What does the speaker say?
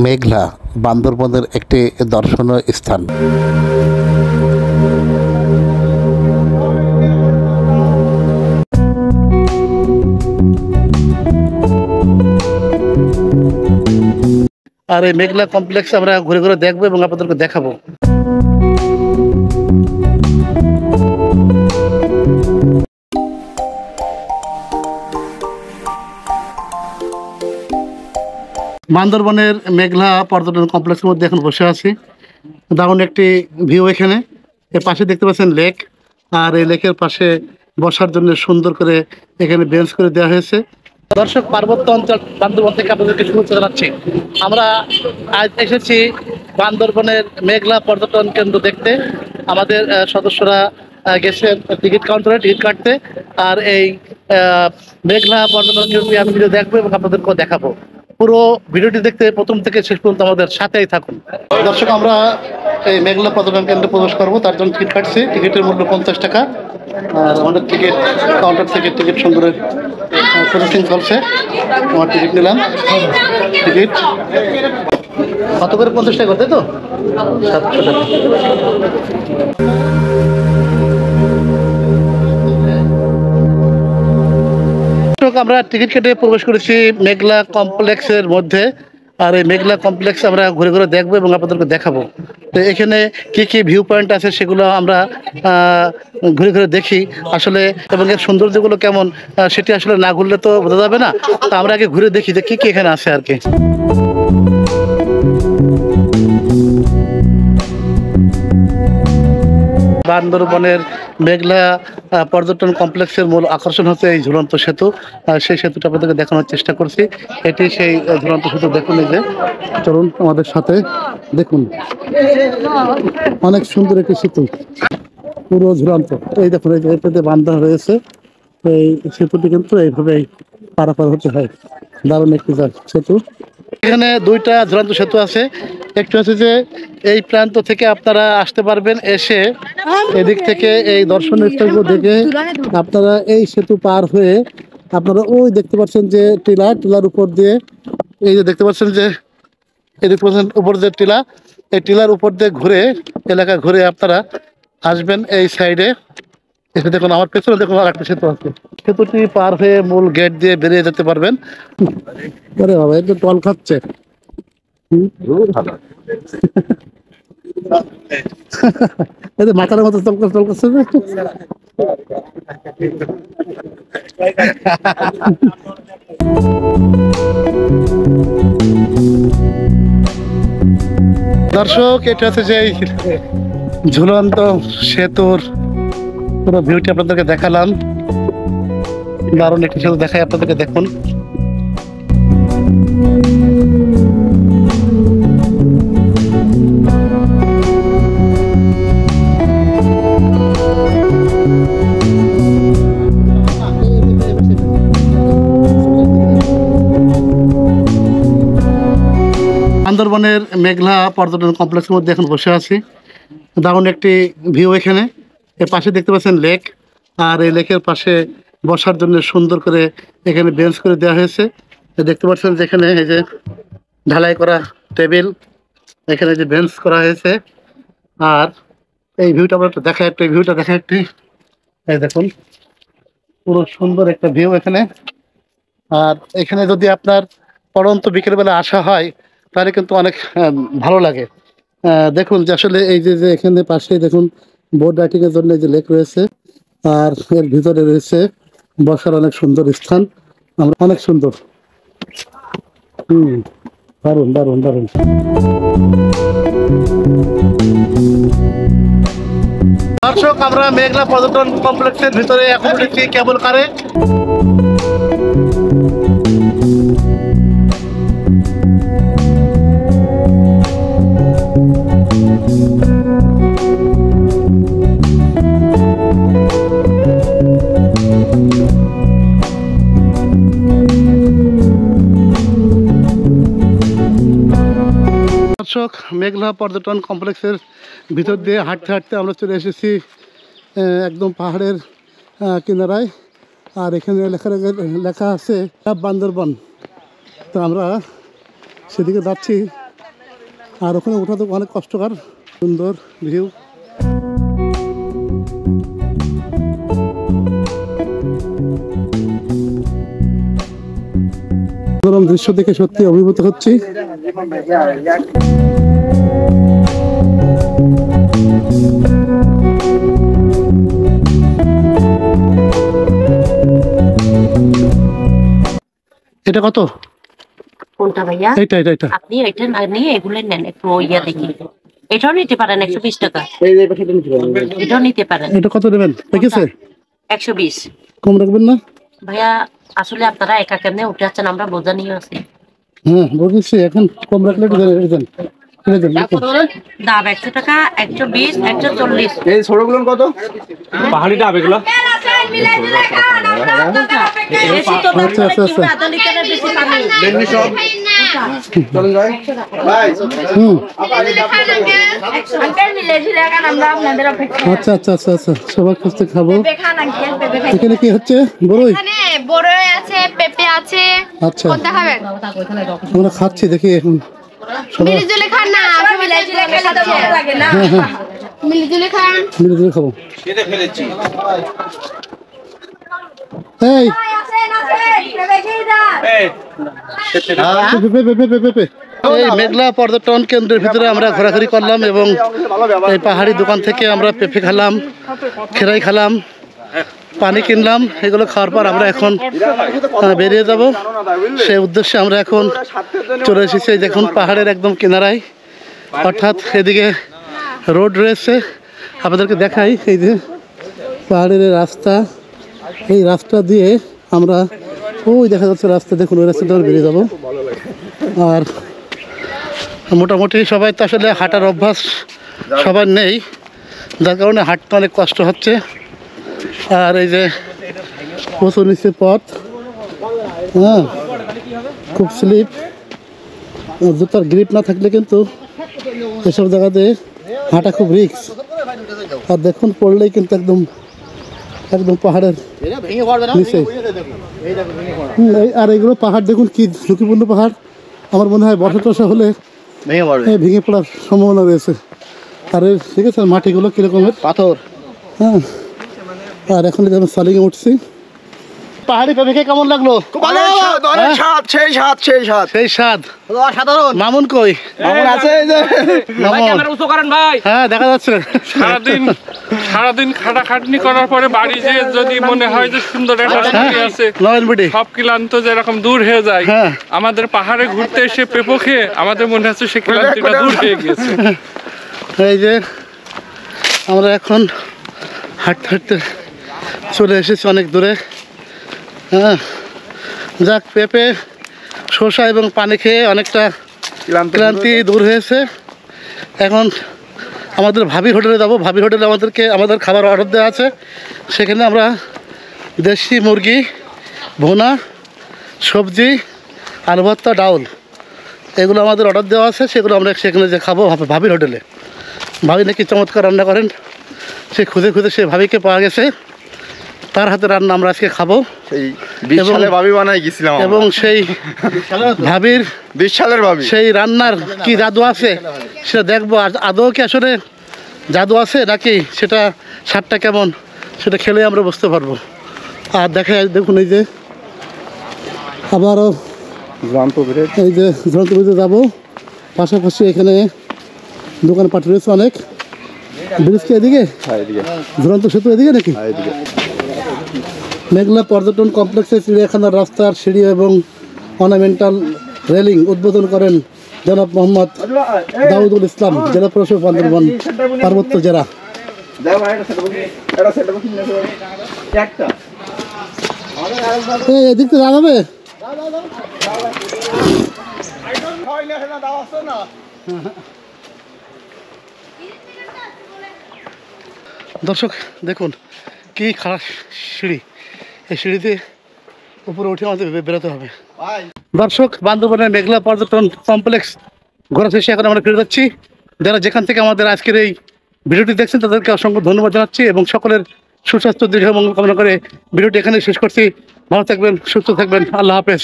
মেঘলা বান্দরবনের একটি দর্শনীয় স্থান। আর এই মেঘলা কমপ্লেক্স আমরা ঘুরে ঘুরে দেখবো এবং আপনাদেরকে দেখাবো। বান্দরবনের মেঘলা পর্যটন কমপ্লেক্সের মধ্যে এখন বসে আছি। দারুণ একটি ভিউ এখানে। এর পাশে দেখতে পাচ্ছেন লেক, আর এই লেকের পাশে বসার জন্য সুন্দর করে এখানে বেঞ্চ করে দেওয়া হয়েছে। দর্শক, পার্বত্য অঞ্চল বান্দরবন থেকে আপনাদেরকে শুভেচ্ছা জানাচ্ছি। আমরা আজ এসেছি বান্দরবনের মেঘলা পর্যটন কেন্দ্র দেখতে। আমাদের সদস্যরা গেছেন টিকিট কাউন্টারে টিকিট কাটতে। আর এই মেঘলা পর্যটন কেন্দ্রে আমি ভিডিও দেখবো এবং আপনাদেরকেও দেখাবো। পুরো ভিডিওটি দেখতে প্রথম থেকে শেষ পর্যন্ত আমাদের সাথেই থাকুন। দর্শক, আমরা এই মেঘলা পর্যটন কেন্দ্রে প্রবেশ করবো, তার জন্য টিকিট কাটছি। টিকিটের মূল্য 50 টাকা। আর আমাদের টিকিট কাউন্টার থেকে টিকিট সংগ্রহের প্রসেসিং চলছে। আমার টিকিট নিলাম। টিকিট কত করে? 50 টাকা, তাই তো? 700 টাকা। আমরা টিকিট কেটে প্রবেশ করেছি মেঘলা কমপ্লেক্সের মধ্যে। আর এই মেঘলা কমপ্লেক্স আমরা ঘুরে ঘুরে দেখবো এবং আপনাদেরকে দেখাবো। তো এখানে কি কি ভিউ পয়েন্ট আছে সেগুলো আমরা ঘুরে ঘুরে দেখি আসলে, এবং এর সৌন্দর্যগুলো কেমন সেটি আসলে না ঘুরলে তো বোঝা যাবে না। তো আমরা আগে ঘুরে দেখি যে কি কি এখানে আছে আর কি। বান্দরবনের মেঘলা পর্যটন কমপ্লেক্সের মূল আকর্ষণ হচ্ছে এই ঝুলন্ত সেতু। সেই সেতুটা আপনাদেরকে দেখানোর চেষ্টা করছি। এটি সেই ঝুলন্ত সেতু। দেখুন, এই যে, চলুন আমাদের সাথে দেখুন। অনেক সুন্দর একটি সেতু, পুরো ঝুলন্ত। এই দেখুন, এই যে এটাতে বান্ধা রয়েছে। এই সেতুটি কিন্তু এইভাবেই পারাপার হতে হয়। দারুণ একটি সেতু। এখানে দুইটা ঝুলন্ত সেতু আছে। একটু হচ্ছে যে এই প্রান্ত থেকে আপনারা আসতে পারবেন, এসে এদিক থেকে এই দর্শনীয় স্থানগুলো দেখে আপনারা এই সেতু পার হয়ে আপনারা ওই দেখতে পাচ্ছেন যে টিলার উপর দিয়ে, এই যে দেখতে পাচ্ছেন যে এই দেখতে পাচ্ছেন উপর যে টিলা, এই টিলার উপর দিয়ে ঘুরে এলাকা ঘুরে আপনারা আসবেন এই সাইডে। এসে দেখুন, আমার পেছনে দেখুন আর একটা সেতু আছে। সেতুটি পার হয়ে মূল গেট দিয়ে বেরিয়ে যেতে পারবেন। আরে বাবা, একটু টল খাচ্ছে। মাথার মতো চলকাচ্ছে। দর্শক, এটা হচ্ছে যে ঝুলন্ত সেতুর পুরো ভিউটি আপনাদেরকে দেখালাম। দারুণ একটি সেতু দেখাই আপনাদেরকে, দেখুন। বান্দরবনের মেঘলা পর্যটন কমপ্লেক্সের মধ্যে এখন বসে আছি। দারুণ একটি ভিউ এখানে। এর পাশে দেখতে পাচ্ছেন লেক, আর এই লেকের পাশে বসার জন্য সুন্দর করে এখানে বেঞ্চ করে দেওয়া হয়েছে। দেখতে পাচ্ছেন যে এখানে এই যে ঢালাই করা টেবিল, এখানে যে বেঞ্চ করা হয়েছে। আর এই ভিউটা আমরা একটু দেখা, একটু এই ভিউটা দেখা একটু। এই দেখুন, পুরো সুন্দর একটা ভিউ এখানে। আর এখানে যদি আপনার পড়ন্ত বিকেলবেলা আসা হয় তাহলে কিন্তু অনেক ভালো লাগে। দেখুন যে আসলে এই যে এখানে পাশে দেখুন বোট রাইডিং এর জন্য যে লেক রয়েছে, আর এর ভিতরে রয়েছে বসার অনেক সুন্দর স্থান। আমরা অনেক সুন্দর। দারুণ দারুণ দারুণ। দর্শক, আমরা মেঘলা পর্যটন কমপ্লেক্সের ভিতরে এখন উঠেছি কেবল কারে। দর্শক, মেঘলা পর্যটন কমপ্লেক্সের ভিতর দিয়ে হাঁটতে হাঁটতে আমরা চলে এসেছি একদম পাহাড়ের কিনারায়। আর এখানে লেখা আছে বান্দরবন। তো আমরা সেদিকে যাচ্ছি, আর ওখানে ওঠা তো অনেক কষ্টকর। সুন্দর ভিউ। মনোরম দৃশ্য দেখে সত্যি অভিভূত হচ্ছি। এটা কত? কোনটা ভাইয়া? এটা এটা এটা আপনি এটা না নিয়ে এগুলো নেন, একটু ইয়া দেখি। এটাও নিতে পারেন 120 টাকা। এটাও নিতে পারেন। এটা কত দেবেন? দেখেছে 120। কম রাখবেন না ভাইয়া আসলে আপনারা একা কেমনে উঠে যাচ্ছেন, আমরা বোঝা নিয়ে আছি। হ্যাঁ বুঝেছি, এখন কম রাখলে দেন। দাম 100 টাকা, 120, 140। এই ছোটগুলো কত? পাহাড়িটা আবেগুলো বেশি তো দাম আচ্ছা, আচ্ছা, আচ্ছা। আধা লিটারের বেশি পানি। এমনি সব চলুন ভাই ভাই হুম আঙ্কেল মিলে ঝিলে খান, আমরা আপনাদের অপেক্ষা। আচ্ছা আচ্ছা আচ্ছা আচ্ছা, সবার কাছ থেকে খাবো। পেঁপে খান আঙ্কেল, পেঁপে খান। এখানে কি হচ্ছে? বড়ই? এখানে বড়ই আছে, পেঁপে আছে। আচ্ছা, কোনটা খাবেন? আমরা খাচ্ছি, দেখি এখন সবাই মিলে ঝিলে খান না, সবাই মিলে ঝিলে খেলে তো ভালো লাগে না। মিলে ঝিলে খান। মিলে মিলে খাবো। কেটে ফেলেছি এই আসেন আসেন, পেঁপে খেয়ে যান। এই পেঁপে। এই মেঘলা পর্যটন কেন্দ্রের ভিতরে আমরা ঘোরাঘুরি করলাম এবং এই পাহাড়ি দোকান থেকে আমরা পেঁপে খেলাম, খেরাই খেলাম, পানি কিনলাম। এগুলো খাওয়ার পর আমরা এখন বেরিয়ে যাব। সেই উদ্দেশ্যে আমরা এখন চলে এসেছি। এই দেখুন পাহাড়ের একদম কিনারায়, অর্থাৎ এদিকে রোড রয়েছে। আপনাদেরকে দেখাই, এই যে পাহাড়ের রাস্তা, এই রাস্তা দিয়ে আমরা ওই দেখা যাচ্ছে রাস্তা, দেখুন ওই রাস্তাটা বেরিয়ে যাব। আর মোটামুটি সবাই তো আসলে হাঁটার অভ্যাস সবার নেই, যার কারণে হাঁটতে অনেক কষ্ট হচ্ছে। আর এই যে প্রচুর নিচে পথ, হ্যাঁ খুব স্লিপ, জুতার গ্রিপ না থাকলে কিন্তু এসব জায়গাতে হাঁটা খুব রিস্ক। আর দেখুন পড়লেই কিন্তু একদম একদম পাহাড়ের নিচে। আর এগুলো পাহাড় দেখুন কি ঝুঁকিপূর্ণ পাহাড়। আমার মনে হয় বর্ষা টর্ষা হলে ভেঙে পড়ার সম্ভাবনা রয়েছে। আর ঠিক আছে, মাটিগুলো কিরকমের পাথর। হ্যাঁ, আর এখন আমি সালিংয়ে উঠছি। পাহাড়ি পেঁপে খেয়ে কেমন লাগলো? সেই স্বাদ। মামুন কই? মামুন আছে এই যে মামুন। হ্যাঁ দেখা যাচ্ছে। সারাদিন খাটাখাটনি করার পরে বাড়ি যে যদি মনে হয় যে সুন্দর একটা ছবি আছে, সব ক্লান্ত যেরকম দূর হয়ে যায়, হ্যাঁ। আমাদের পাহাড়ে ঘুরতে এসে পেঁপো খেয়ে আমাদের মনে হচ্ছে সে ক্লান্তিটা দূর হয়ে গেছে। এই যে আমরা এখন হাঁটতে হাঁটতে চলে এসেছি অনেক দূরে। হ্যাঁ, যাক, পেঁপে, শসা এবং পানি খেয়ে অনেকটা ক্লান্তি দূর হয়েছে। এখন আমাদের ভাবি হোটেলে যাবো। ভাবি হোটেলে আমাদের খাবার অর্ডার দেওয়া আছে। সেখানে আমরা দেশি মুরগি ভুনা, সবজি, আলু ভর্তা, ডাউল, এগুলো আমাদের অর্ডার দেওয়া আছে। সেগুলো আমরা সেখানে যে খাবো ভাবির হোটেলে। ভাবি নাকি চমৎকার রান্না করেন। সে খুঁজে খুঁজে সে ভাবিকে পাওয়া গেছে, তার হাতে রান্না আমরা আজকে খাবো। সেই 20 সালে ভাবি বানাই গেছিলাম এবং সেই ভাবির 20 সালের ভাবি সেই রান্নার কি জাদু আছে সেটা দেখবো। আর আদৌ কি আসলে জাদু আছে নাকি সেটা স্বাদটা কেমন সেটা খেলে আমরা বুঝতে পারবো। আর দেখুন এই যে আবারও এই যে ঝুলন্ত ব্রিজে যাবো। পাশাপাশি এখানে দোকানপাট রয়েছে অনেক। ব্রিজ কি এদিকে? ঝুলন্ত সেতু এদিকে নাকি? মেঘলা পর্যটন কমপ্লেক্সে চিড়িয়াখানার রাস্তার সিঁড়ি এবং অর্নামেন্টাল রেলিং উদ্বোধন করেন জনাব মোহাম্মদ দাউদুল ইসলাম, জেলা প্রশাসক বান্দরবান পার্বত্য জেলা। এদিক থেকে যাবে। দর্শক দেখুন কি খারাপ সিঁড়ি, এই সিঁড়িতে উপরে উঠে আমাদের বেরোতে হবে। দর্শক, বান্দরবানের মেঘলা পর্যটন কমপ্লেক্স ঘোরা শেষে এখন আমরা ফিরে যাচ্ছি। যারা যেখান থেকে আমাদের আজকের এই ভিডিওটি দেখছেন তাদেরকে অসংখ্য ধন্যবাদ জানাচ্ছি এবং সকলের সুস্বাস্থ্য দীর্ঘমঙ্গল কামনা করে ভিডিওটি এখানে শেষ করছি। ভালো থাকবেন, সুস্থ থাকবেন, আল্লাহ হাফেজ।